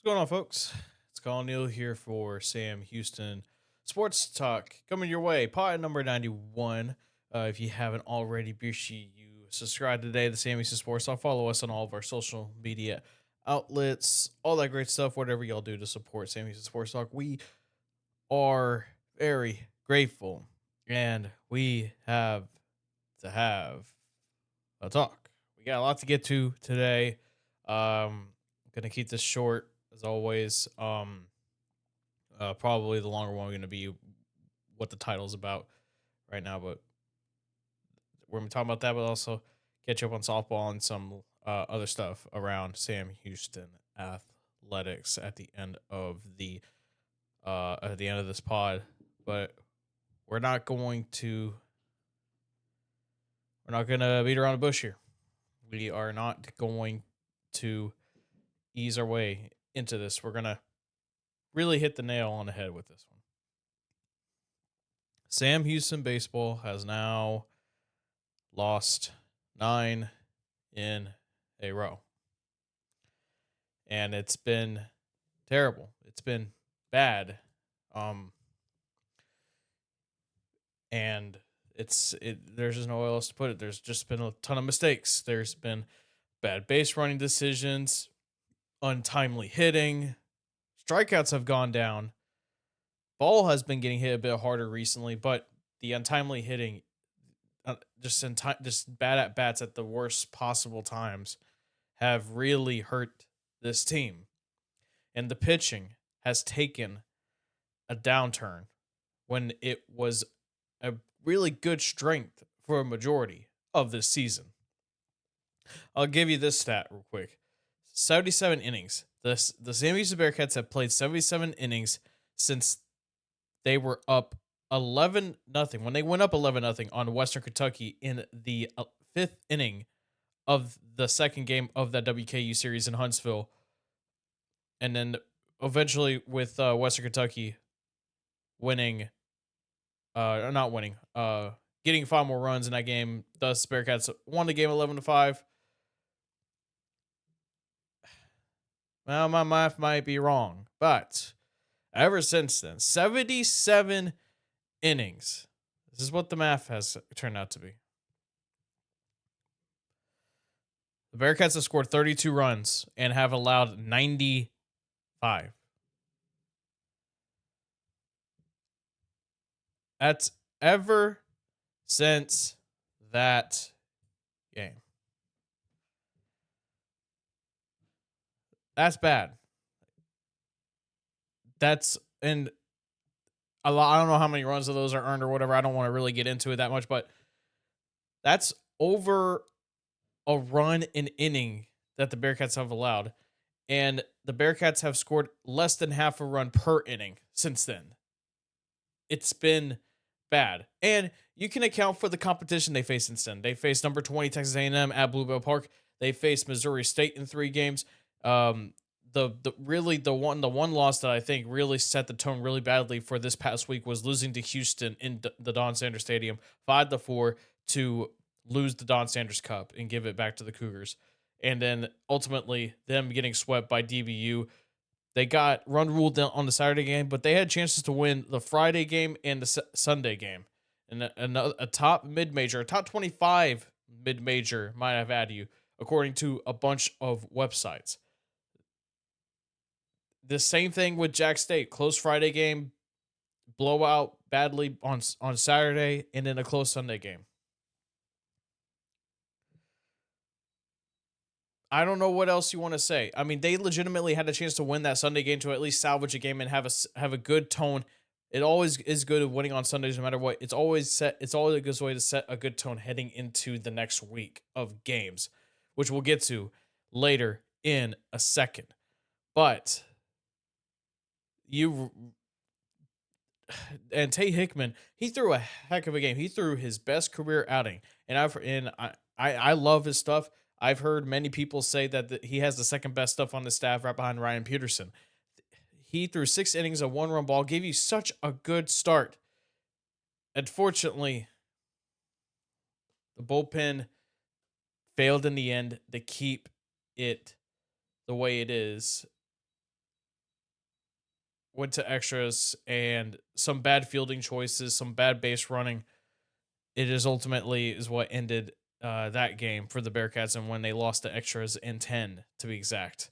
Going on, folks? It's Colin Neal here for Sam Houston Sports Talk, coming your way. Pod number 91. If you haven't already, be sure you subscribe today to Sam Houston Sports Talk. Follow us on all of our social media outlets, all that great stuff. Whatever y'all do to support Sam Houston Sports Talk, we are very grateful, and we have to have a talk. We got a lot to get to today. Gonna keep this short as always. Probably the longer one going to be what the title's about right now, but we're gonna talk about that, but also catch up on softball and some other stuff around Sam Houston athletics at the end of this pod. But we're not going to beat around the bush here. We are not going to ease our way into this. We're gonna really hit the nail on the head with this one. Sam Houston baseball has now lost 9 in a row. And it's been terrible. It's been bad. And there's just no way else to put it. There's just been a ton of mistakes. There's been bad base running decisions, untimely hitting, strikeouts have gone down. Ball has been getting hit a bit harder recently, but the untimely hitting, just bad at bats at the worst possible times, have really hurt this team. And the pitching has taken a downturn when it was a really good strength for a majority of this season. I'll give you this stat real quick. 77 innings. The San Diego Bearcats have played 77 innings since they were up 11-0. When they went up 11-0 on Western Kentucky in the 5th inning of the second game of that WKU series in Huntsville. And then eventually with Western Kentucky winning, not winning, getting 5 more runs in that game. Thus, Bearcats won the game 11-5. Well, my math might be wrong, but ever since then, 77 innings. This is what the math has turned out to be. The Bearcats have scored 32 runs and have allowed 95. That's ever since that game. That's bad. That's and a lot. I don't know how many runs of those are earned or whatever. I don't want to really get into it that much, but that's over a run an inning that the Bearcats have allowed. And the Bearcats have scored less than half a run per inning since then. It's been bad. And you can account for the competition they face since then. They faced number 20 Texas A&M at Bluebell Park. They faced Missouri State in 3 games. The one loss that I think really set the tone really badly for this past week was losing to Houston in the Don Sanders Stadium 5-4 to lose the Don Sanders Cup and give it back to the Cougars. And then ultimately them getting swept by DBU. They got run ruled on the Saturday game, but they had chances to win the Friday game and the Sunday game. And a top mid-major, a top 25 mid-major, might have added you, according to a bunch of websites. The same thing with Jack State. Close Friday game, blowout badly on Saturday, and then a close Sunday game. I don't know what else you want to say. I mean, they legitimately had a chance to win that Sunday game to at least salvage a game and have a good tone. It always is good at winning on Sundays, no matter what. It's always a good way to set a good tone heading into the next week of games, which we'll get to later in a second. But Tate Hickman, he threw a heck of a game. He threw his best career outing, and I love his stuff. I've heard many people say that he has the second best stuff on the staff right behind Ryan Peterson. He threw 6 innings of 1-run ball, gave you such a good start. Unfortunately, the bullpen failed in the end to keep it the way it is. went to extras, and some bad fielding choices, some bad base running. It is ultimately is what ended that game for the Bearcats, and when they lost to extras in 10 to be exact.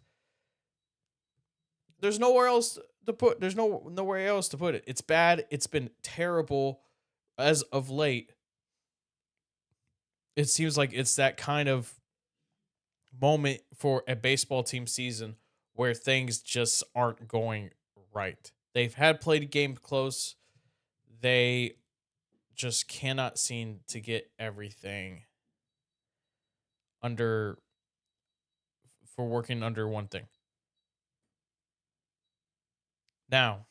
There's nowhere else to put. There's nowhere else to put it. It's bad. It's been terrible as of late. It seems like it's that kind of moment for a baseball team season where things just aren't going right. They've had played a game close. They just cannot seem to get everything under for working under one thing. Now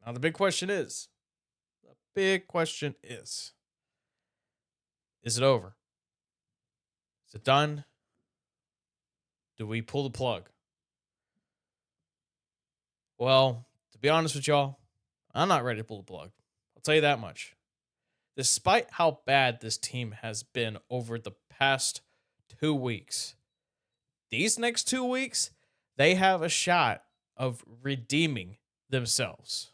the big question is it over? Is it done? Do we pull the plug? Well, to be honest with y'all, I'm not ready to pull the plug. I'll tell you that much. Despite how bad this team has been over the past 2 weeks, these next 2 weeks, they have a shot of redeeming themselves.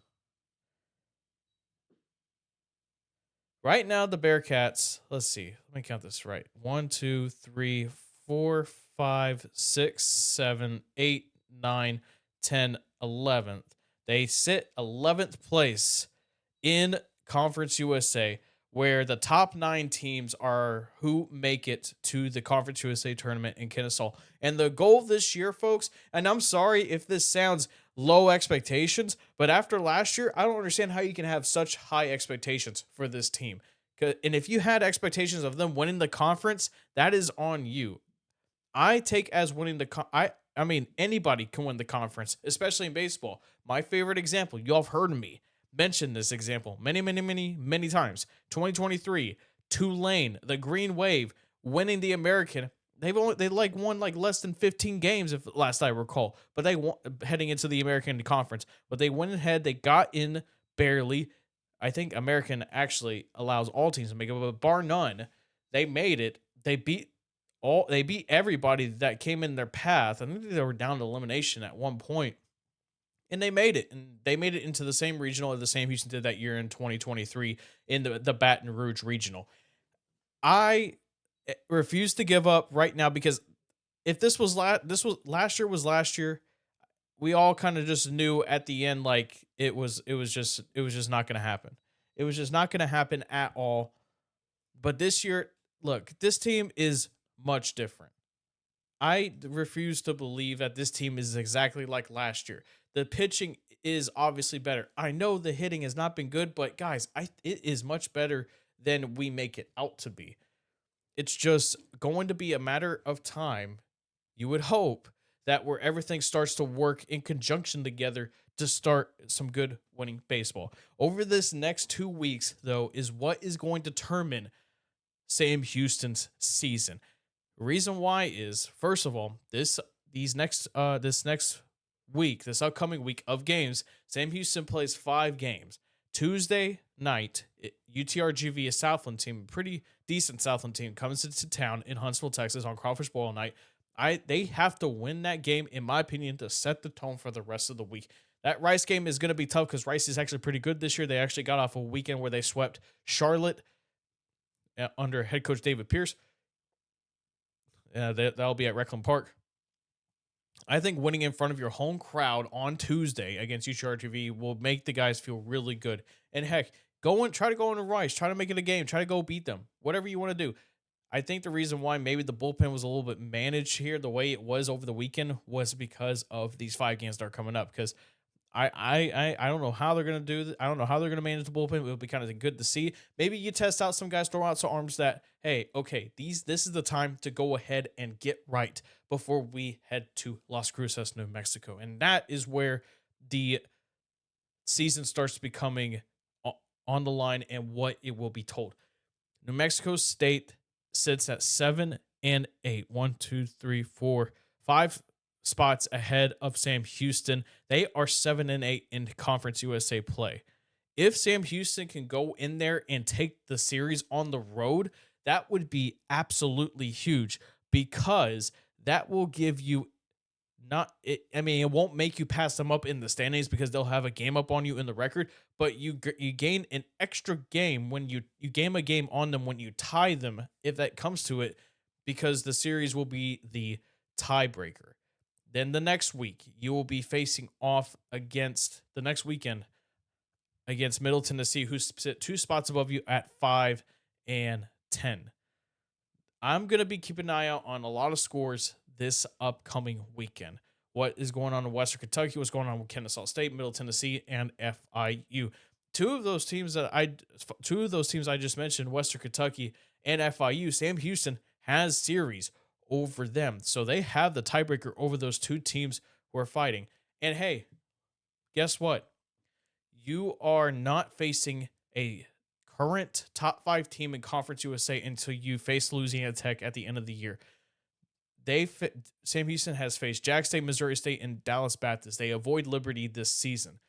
Right now, the Bearcats, let's see, let me count this right. 1, 2, 3, 4, 5, 6, 7, 8, 9, 10, 11th. They sit 11th place in Conference USA, where the top 9 teams are who make it to the Conference USA tournament in Kennesaw. And the goal this year, folks, and I'm sorry if this sounds low expectations, but after last year, I don't understand how you can have such high expectations for this team. And if you had expectations of them winning the conference, that is on you. I take as winning I mean, anybody can win the conference, especially in baseball. My favorite example, y'all have heard me mention this example many times. 2023, Tulane, the Green Wave, winning the American. They won less than 15 games, if last I recall. But they won heading into the American Conference. But they went ahead, they got in barely. I think American actually allows all teams to make it, but bar none, they made it. They beat everybody that came in their path. I think they were down to elimination at one point. And they made it. And they made it into the same regional that the Sam Houston did that year in 2023 in the Baton Rouge regional. I refuse to give up right now because if this was last year, we all kind of just knew at the end like it was just not going to happen. It was just not going to happen at all. But this year, look, this team is much different. I refuse to believe that this team is exactly like last year. The pitching is obviously better. I know the hitting has not been good, but guys, it is much better than we make it out to be. It's just going to be a matter of time, you would hope, that where everything starts to work in conjunction together to start some good winning baseball. Over this next 2 weeks, though, is what is going to determine Sam Houston's season. Reason why is, first of all, this upcoming week of games, Sam Houston plays 5 games. Tuesday night, UTRGV, a Southland team, pretty decent Southland team, comes into town in Huntsville, Texas on Crawfish Boil night. They have to win that game, in my opinion, to set the tone for the rest of the week. That Rice game is going to be tough because Rice is actually pretty good this year. They actually got off a weekend where they swept Charlotte under head coach David Pierce. That'll be at Reclam Park. I think winning in front of your home crowd on Tuesday against UTRGV will make the guys feel really good. And heck, try to go into Rice, try to make it a game, try to go beat them, whatever you want to do. I think the reason why maybe the bullpen was a little bit managed here the way it was over the weekend was because of these 5 games that are coming up. Because I don't know how they're gonna do this. I don't know how they're gonna manage the bullpen. It would be kind of good to see. Maybe you test out some guys, throw out some arms that, hey, okay, this is the time to go ahead and get right before we head to Las Cruces, New Mexico. And that is where the season starts becoming on the line and what it will be told. New Mexico State sits at 7-8. 1, 2, 3, 4, 5 spots ahead of Sam Houston. They are 7-8 in Conference USA play. If Sam Houston can go in there and take the series on the road, that would be absolutely huge because that will give you not it, I mean, it won't make you pass them up in the standings because they'll have a game up on you in the record, but you gain an extra game when you game a game on them when you tie them if that comes to it, because the series will be the tiebreaker. Then the next week you will be facing off against the next weekend against Middle Tennessee, who's sit 2 spots above you at 5-10. I'm going to be keeping an eye out on a lot of scores this upcoming weekend. What is going on in Western Kentucky? What's going on with Kennesaw State, Middle Tennessee, and FIU? Two of those teams I just mentioned, Western Kentucky and FIU. Sam Houston has series over them, so they have the tiebreaker over those two teams who are fighting. And hey, guess what? You are not facing a current top 5 team in Conference USA until you face Louisiana Tech at the end of the year. Sam Houston has faced Jack State, Missouri State, and Dallas Baptist. They avoid Liberty this season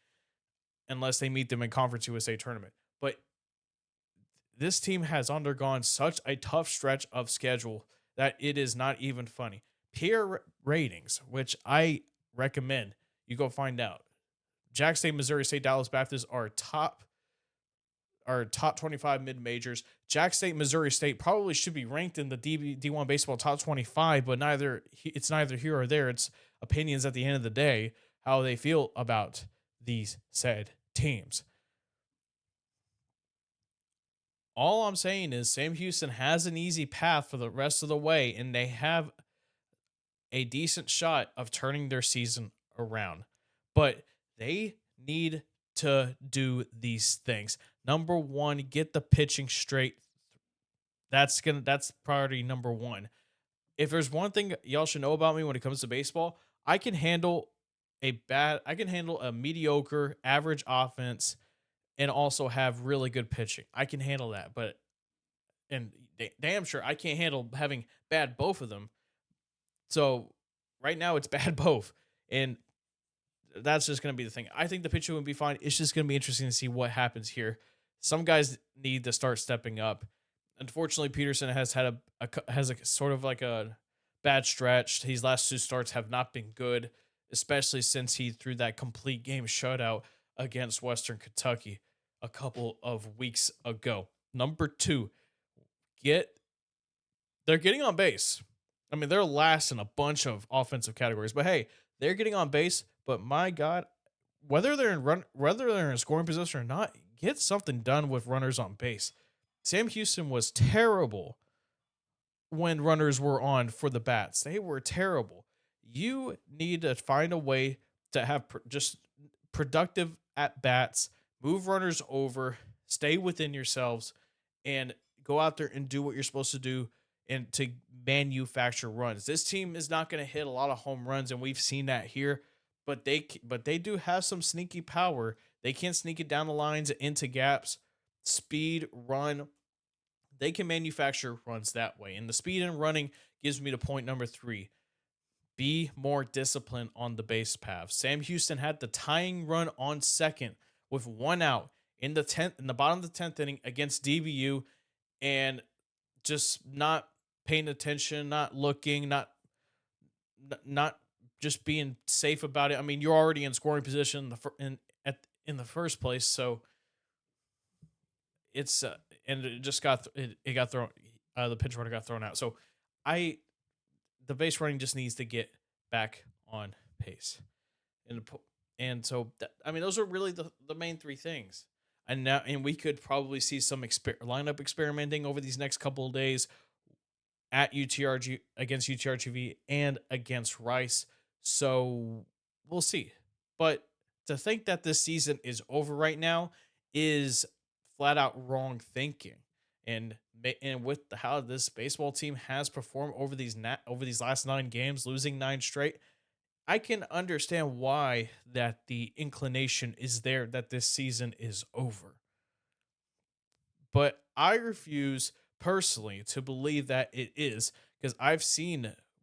unless they meet them in Conference USA tournament. But this team has undergone such a tough stretch of schedule that it is not even funny. Peer ratings, which I recommend you go find out. Jack State, Missouri State, Dallas Baptist are top 25 mid majors. Jack State, Missouri State probably should be ranked in the D1 baseball top 25, but it's neither here or there. It's opinions at the end of the day, how they feel about these said teams. All I'm saying is Sam Houston has an easy path for the rest of the way, and they have a decent shot of turning their season around. But they need to do these things. Number one, get the pitching straight. That's priority number one. If there's one thing y'all should know about me when it comes to baseball, I can handle a mediocre, average offense and also have really good pitching. I can handle that, but and damn sure I can't handle having bad both of them. So right now it's bad both. And that's just going to be the thing. I think the pitching would be fine. It's just going to be interesting to see what happens here. Some guys need to start stepping up. Unfortunately, Peterson has had has a sort of like a bad stretch. His last 2 starts have not been good, especially since he threw that complete game shutout against Western Kentucky a couple of weeks ago. Number 2, get they're getting on base. I mean, they're last in a bunch of offensive categories, but hey, they're getting on base. But my God, whether they're in scoring position or not, get something done with runners on base. Sam Houston was terrible when runners were on for the bats. They were terrible. You need to find a way to have just productive at bats, move runners over, stay within yourselves, and go out there and do what you're supposed to do and to manufacture runs. This team is not going to hit a lot of home runs, and we've seen that here. But they do have some sneaky power. They can sneak it down the lines into gaps, speed, run. They can manufacture runs that way. And the speed and running gives me to point number 3. Be more disciplined on the base path. Sam Houston had the tying run on second with 1 out in the bottom of the 10th inning against DBU, and just not paying attention, not looking, not just being safe about it. I mean, you're already in scoring position in the first place, so it's and it just it got thrown. The pitch runner got thrown out. So the base running just needs to get back on pace, and so I mean, those are really the main 3 things. And we could probably see some lineup experimenting over these next couple of days at UTRG against UTRGV and against Rice. So we'll see. But to think that this season is over right now is flat out wrong thinking. And with how this baseball team has performed over these last 9 games, losing 9 straight, I can understand why that the inclination is there that this season is over. But I refuse personally to believe that it is, because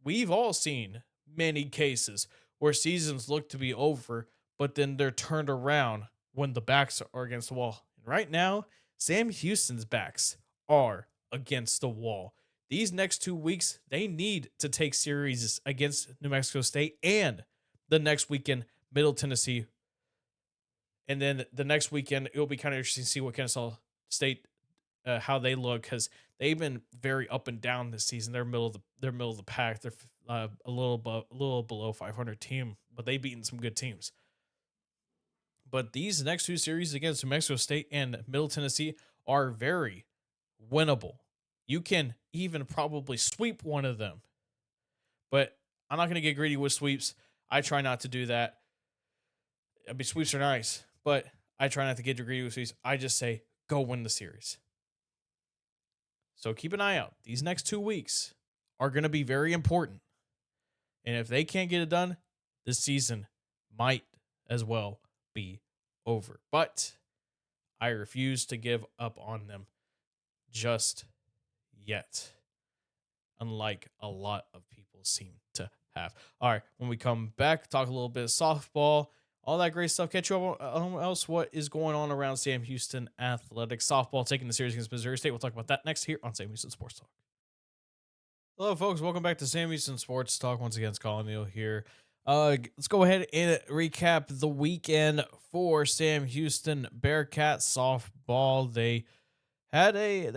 we've all seen many cases where seasons look to be over, but then they're turned around when the backs are against the wall. And right now, Sam Houston's backs are against the wall. these next 2 weeks, they need to take series against New Mexico State and the next weekend, Middle Tennessee. And then the next weekend, it'll be kind of interesting to see what Kennesaw State, how they look, because they've been very up and down this season. They're middle of the pack. They're a little below 500 team, but they've beaten some good teams. But these next two series against New Mexico State and Middle Tennessee are very winnable. You can even probably sweep one of them. But I'm not going to get greedy with sweeps. I try not to do that. I mean, sweeps are nice, but I try not to get greedy with sweeps. I just say, go win the series. So keep an eye out. These next 2 weeks are going to be very important. And if they can't get it done, this season might as well be over. But I refuse to give up on them just yet, unlike a lot of people seem to have. All right, when we come back, talk a little bit of softball, all that great stuff. Catch you up on else what is going on around Sam Houston athletics. Softball taking the series against Missouri State. We'll talk about that next here on Sam Houston Sports Talk. Hello, folks. Welcome back to Sam Houston Sports Talk. Once again, it's Colin Neal here. Let's go ahead and recap the weekend for Sam Houston Bearcats softball. They had a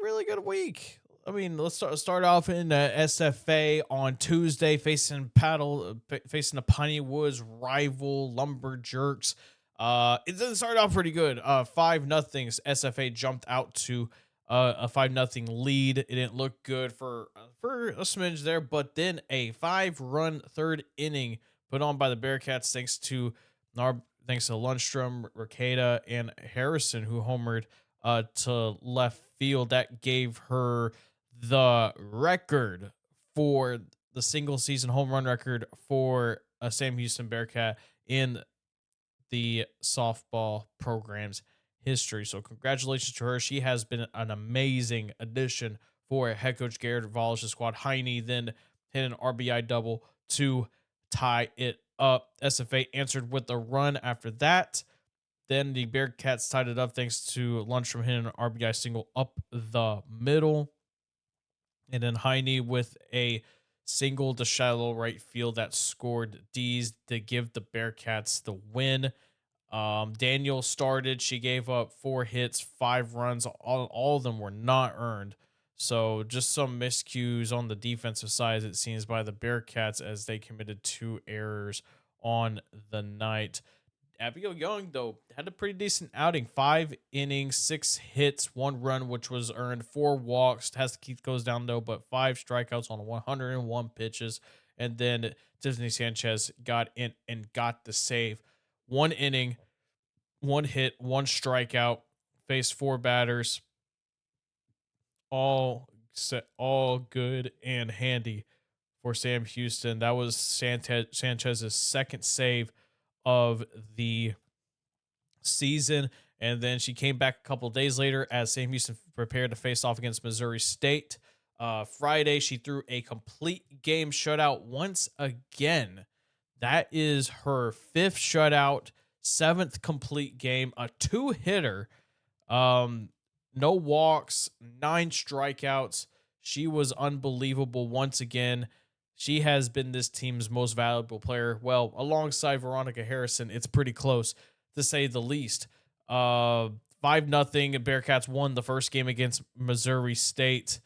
really good week. I mean, let's start off in SFA on Tuesday, facing the Piney Woods rival Lumberjerks. It didn't start off pretty good. 5-0. SFA jumped out to a 5-0 lead. It didn't look good for a smidge there, but then a 5-run third inning put on by the Bearcats thanks to Lundstrom, Ricada, and Harrison, who homered to left field. That gave her the record for the single season home run record for a Sam Houston Bearcat in the softball program's history. So congratulations to her. She has been an amazing addition for head coach Garrett Volish's squad. Heine then hit an RBI double to tie it up. SFA answered with a run after that. Then the Bearcats tied it up thanks to Lundstrom hitting an RBI single up the middle. And then Heine with a single to shallow right field that scored D's to give the Bearcats the win. Daniel started. She gave up 4 hits, 5 runs. All of them were not earned. So just some miscues on the defensive side, it seems, by the Bearcats as they committed 2 errors on the night. Abigail Young, though, had a pretty decent outing. 5 innings, 6 hits, 1 run, which was earned, 4 walks. Keith goes down, though, but 5 strikeouts on 101 pitches. And then Toffany Sanchez got in and got the save. 1 inning, 1 hit, 1 strikeout, faced 4 batters. All good and handy for Sam Houston. That was Sanchez's second save of the season, and then she came back a couple days later as Sam Houston prepared to face off against Missouri State. Friday, she threw a complete game shutout once again. That is her 5th shutout, 7th complete game, a 2-hitter, no walks, 9 strikeouts. She was unbelievable once again. She has been this team's most valuable player. Well, alongside Veronica Harrison, it's pretty close, to say the least. 5-0. Bearcats won the first game against Missouri State.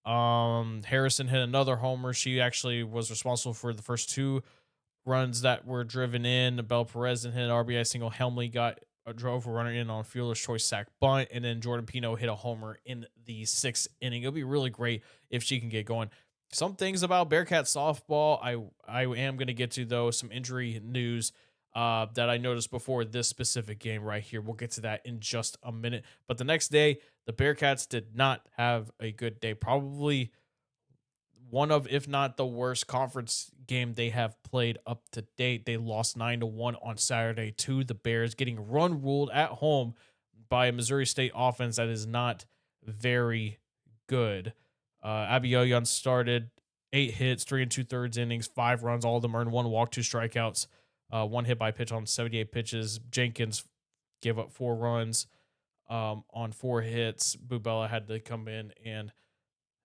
Harrison hit another homer. She actually was responsible for the first 2 runs that were driven in. Belle Perez hit an RBI single. Helmley drove a runner in on fielder's choice sac bunt, and then Jordan Pino hit a homer in the 6th inning. It'll be really great if she can get going. Some things about Bearcat softball I am going to get to, though, some injury news that I noticed before this specific game right here. We'll get to that in just a minute. But the next day, the Bearcats did not have a good day. Probably one of, if not the worst conference game they have played up to date. They lost 9-1 on Saturday to the Bears, getting run ruled at home by a Missouri State offense that is not very good. Abigail Young started 8 hits, 3 2/3 innings, 5 runs, all of them earned 1 walk, 2 strikeouts, 1 hit by pitch on 78 pitches. Jenkins gave up 4 runs on 4 hits. Bubella had to come in and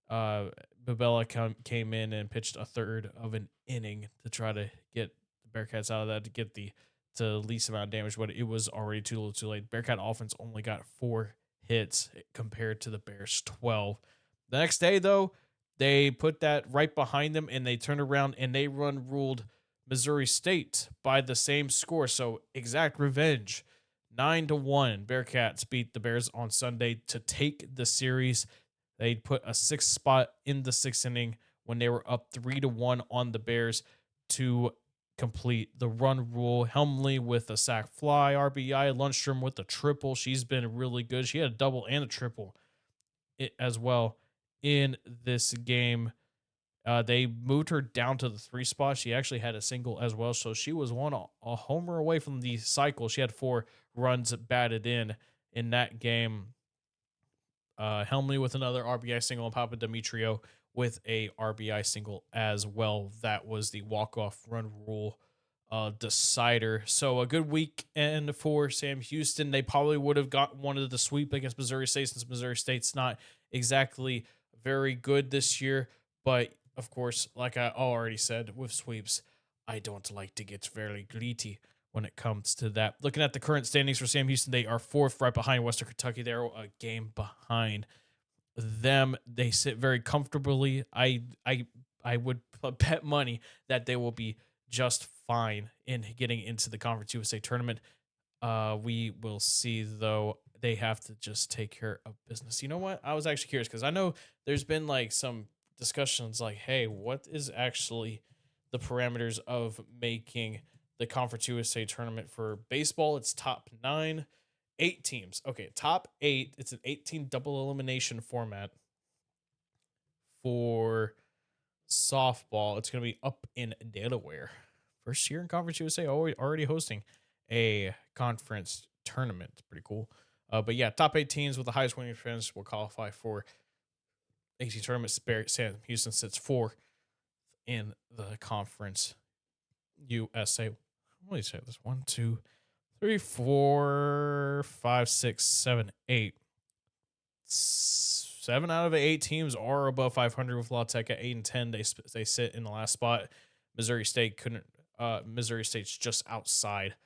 Uh, Babella came in and pitched a third of an inning to try to get the Bearcats out of that to get the to least amount of damage, but it was already too little too late. Bearcat offense only got 4 hits compared to the Bears 12. The next day, though, they put that right behind them and they turned around and they ruled Missouri State by the same score. So exact revenge. 9-1. Bearcats beat the Bears on Sunday to take the series. They put a 6th spot in the 6th inning when they were up 3-1 on the Bears to complete the run rule. Helmley with a sac fly, RBI. Lundstrom with a triple. She's been really good. She had a double and a triple as well in this game. They moved her down to the 3 spot. She actually had a single as well, so she was a homer away from the cycle. She had 4 runs batted in that game. Helmley with another RBI single and Papa Demetrio with a RBI single as well. That was the walk-off run rule decider. So a good weekend for Sam Houston. They probably would have wanted the sweep against Missouri State since Missouri State's not exactly very good this year. But of course, like I already said, with sweeps, I don't like to get very greedy when it comes to that. Looking at the current standings for Sam Houston, they are 4th, right behind Western Kentucky. They're a game behind them. They sit very comfortably. I would bet money that they will be just fine in getting into the Conference USA tournament. We will see, though. They have to just take care of business. You know what? I was actually curious because I know there's been like some discussions like, hey, what is actually the parameters of making the Conference USA tournament for baseball? It's top 9, 8 teams. Okay, top 8. It's an 18 double elimination format. For softball, it's going to be up in Delaware. First year in Conference USA, already hosting a conference tournament. It's pretty cool. But yeah, top 8 teams with the highest winning percentage will qualify for 18 tournaments. Sam Houston sits 4th in the Conference USA. What do you say? This 1, 2, 3, 4, 5, 6, 7, 8. 7 out of 8 teams are above 500 with La Tech at 8-10. They sit in the last spot. Missouri State couldn't. Missouri State's just outside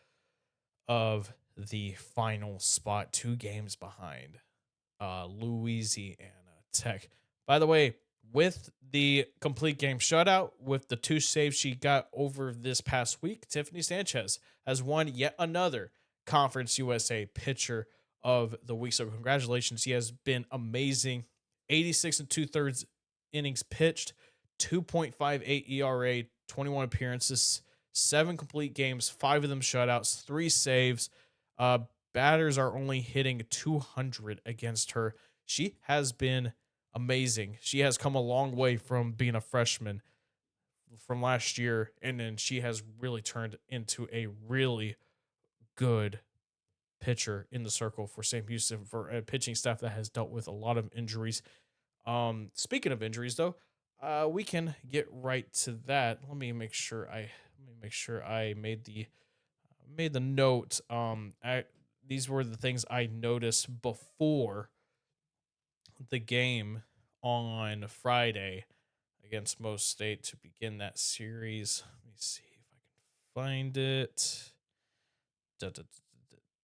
of the final spot, 2 games behind Louisiana Tech. By the way, with the complete game shutout, with the 2 saves she got over this past week, Toffany Sanchez has won yet another Conference USA Pitcher of the week. So congratulations. He has been amazing. 86 2/3 innings pitched, 2.58 ERA, 21 appearances, 7 complete games, 5 of them shutouts, 3 saves. Batters are only hitting 200 against her. She has been amazing. She has come a long way from being a freshman from last year, and then she has really turned into a really good pitcher in the circle for Sam Houston, for a pitching staff that has dealt with a lot of injuries. Speaking of injuries, though, we can get right to that. Let me make sure I made the note. These were the things I noticed before the game on Friday against Mo State to begin that series. Let me see if I can find it.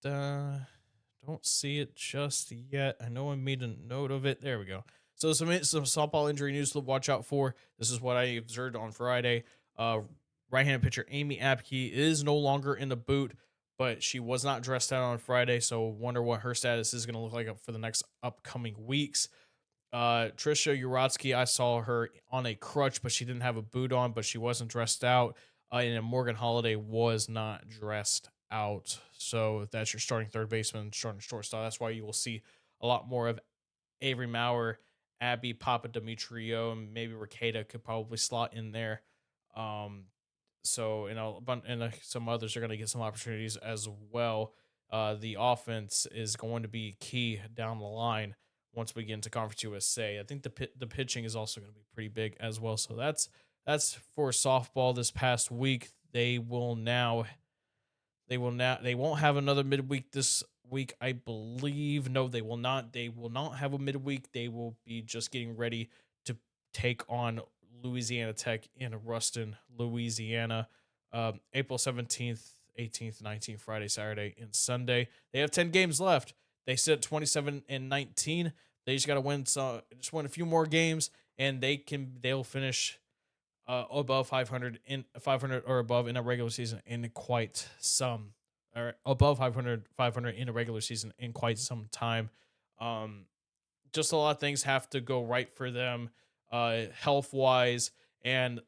Don't see it just yet. I know I made a note of it. There we go. So some softball injury news to watch out for. This is what I observed on Friday. Right-handed pitcher Amy Apke is no longer in the boot, but she was not dressed out on Friday, so wonder what her status is going to look like for the next upcoming weeks. Trisha Urotsky, I saw her on a crutch, but she didn't have a boot on, but she wasn't dressed out. And Morgan Holiday was not dressed out. So that's your starting third baseman, starting shortstop. That's why you will see a lot more of Avery Maurer, Abby Papa Demetrio, and maybe Ricada could probably slot in there. So some others are going to get some opportunities as well. The offense is going to be key down the line once we get into Conference USA. I think the pitching is also going to be pretty big as well. So that's for softball this past week. They won't have another midweek this week, I believe. No, they will not. They will not have a midweek. They will be just getting ready to take on Louisiana Tech in Ruston, Louisiana, April 17th, 18th, 19th, Friday, Saturday, and Sunday. They have 10 games left. They sit at 27-19. They just got to win just win a few more games, and they'll finish above 500 or above in a regular season in quite some, or above 500 in a regular season in quite some time. Um, just a lot of things have to go right for them, health wise. And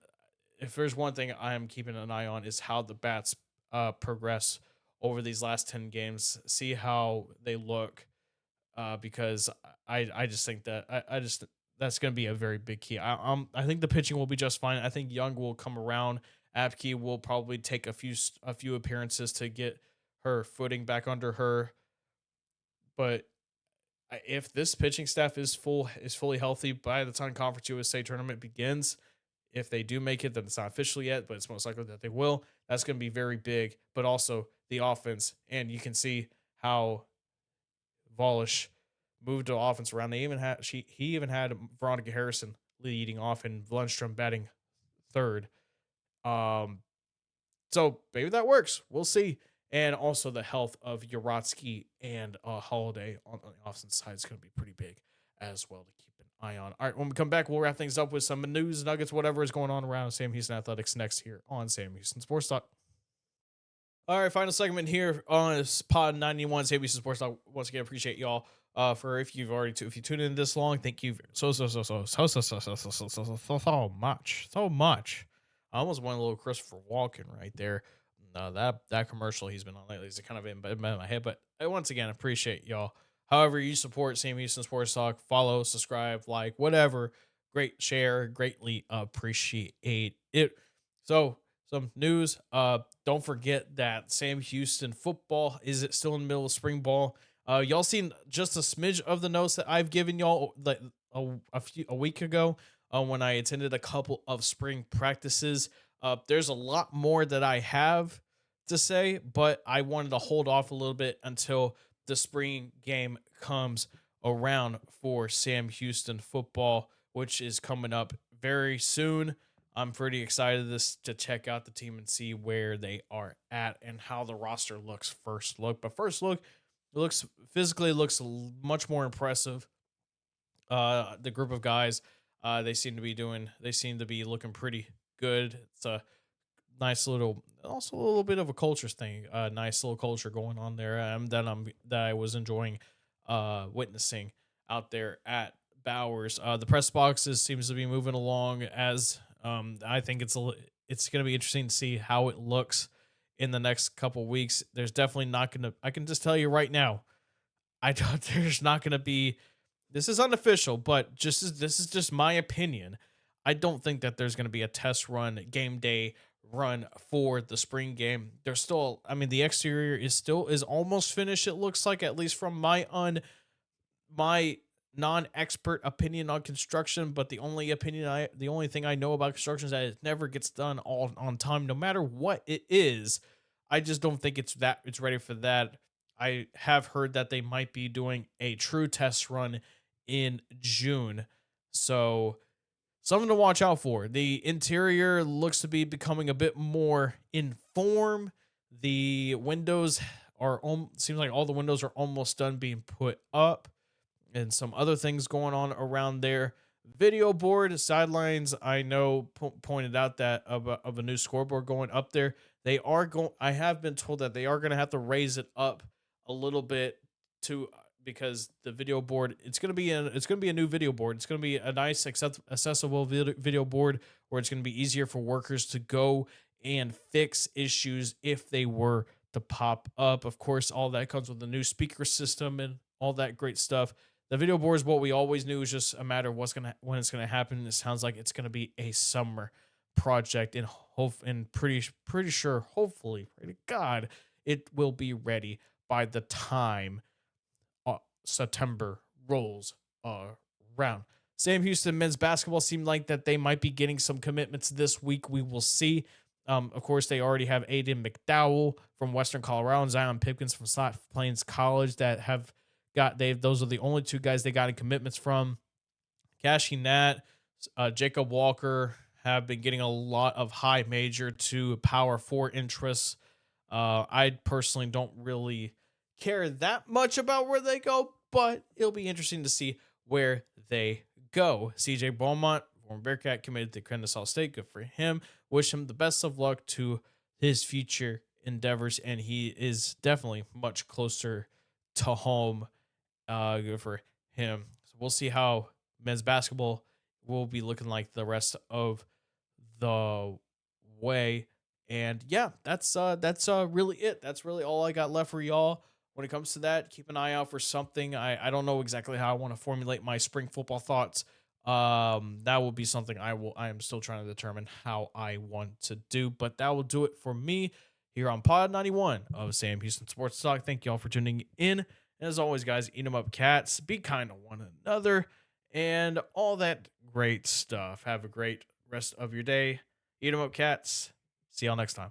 if there's one thing I am keeping an eye on is how the bats progress over these last 10 games. See how they look, because I just think that I just that's going to be a very big key. I think the pitching will be just fine. I think Young will come around. Apke will probably take a few appearances to get her footing back under her. But if this pitching staff is fully healthy by the time Conference USA tournament begins, if they do make it, then it's not official yet, but it's most likely that they will. That's going to be very big. But also the offense, and you can see how Volish moved the offense around. He even had Veronica Harrison leading off and Lundstrom batting third. Um, so maybe that works. We'll see. And also the health of Yuratsky and Holiday on the offense side is going to be pretty big as well to keep an eye on. All right, when we come back, we'll wrap things up with some news, nuggets, whatever is going on around Sam Houston Athletics next here on Sam Houston Sports Talk. All right, final segment here on Pod 91 Sam Houston Sports Talk. Once again, appreciate y'all for if you tuned in this long, thank you so much. I almost went a little Christopher Walken right there. That commercial he's been on lately is kind of in my head, but once again, appreciate y'all. However, you support Sam Houston Sports Talk, follow, subscribe, like, whatever. Great share, greatly appreciate it. So, some news. Don't forget that Sam Houston football is still in the middle of spring ball. Y'all seen just a smidge of the notes that I've given y'all like a week ago when I attended a couple of spring practices. There's a lot more that I have to say, but I wanted to hold off a little bit until the spring game comes around for Sam Houston football, which is coming up very soon. I'm pretty excited to check out the team and see where they are at and how the roster looks first look. But first look, it looks much more impressive. The group of guys, they seem to be looking pretty good. It's a also a little bit of a culture thing. Nice little culture going on there. That I was enjoying, witnessing out there at Bowers. The press boxes seems to be moving along as I think it's going to be interesting to see how it looks in the next couple weeks. There's definitely not going to. I can just tell you right now, there's not going to be. This is unofficial, but this is just my opinion. I don't think that there's going to be a test run, game day run for the spring game. There's still, I mean, the exterior is almost finished. It looks like, at least from my non-expert opinion on construction, but the only thing I know about construction is that it never gets done all on time, no matter what it is. I just don't think it's ready for that. I have heard that they might be doing a true test run in June. So something to watch out for. The interior looks to be becoming a bit more in form. The windows seems like all the windows are almost done being put up, and some other things going on around there. Video board sidelines, I know pointed out that of a new scoreboard going up there. I have been told that they are going to have to raise it up a little bit because the video board, it's going to be a new video board. It's going to be a nice accessible video board where it's going to be easier for workers to go and fix issues if they were to pop up. Of course, all that comes with the new speaker system and all that great stuff. The video board is what we always knew. It's just a matter of when it's gonna happen. It sounds like it's gonna be a summer project, and pretty sure, hopefully, pray to God, it will be ready by the time September rolls around. Sam Houston men's basketball seemed like that they might be getting some commitments this week. We will see. Of course, they already have Aiden McDowell from Western Colorado and Zion Pipkins from South Plains College that have those are the only two guys they got in commitments from. Cashy Nat, Jacob Walker have been getting a lot of high major to power four interests. I personally don't really care that much about where they go, but it'll be interesting to see where they go. CJ Beaumont, former Bearcat, committed to Kennesaw State. Good for him. Wish him the best of luck to his future endeavors, and he is definitely much closer to home. Good for him. So we'll see how men's basketball will be looking like the rest of the way. And yeah, that's really it. That's really all I got left for y'all. When it comes to that, keep an eye out for something. I don't know exactly how I want to formulate my spring football thoughts. That will be something I am still trying to determine how I want to do, but that will do it for me here on Pod 91 of Sam Houston Sports Talk. Thank y'all for tuning in. And as always, guys, eat 'em up cats, be kind to one another, and all that great stuff. Have a great rest of your day. Eat 'em up cats. See y'all next time.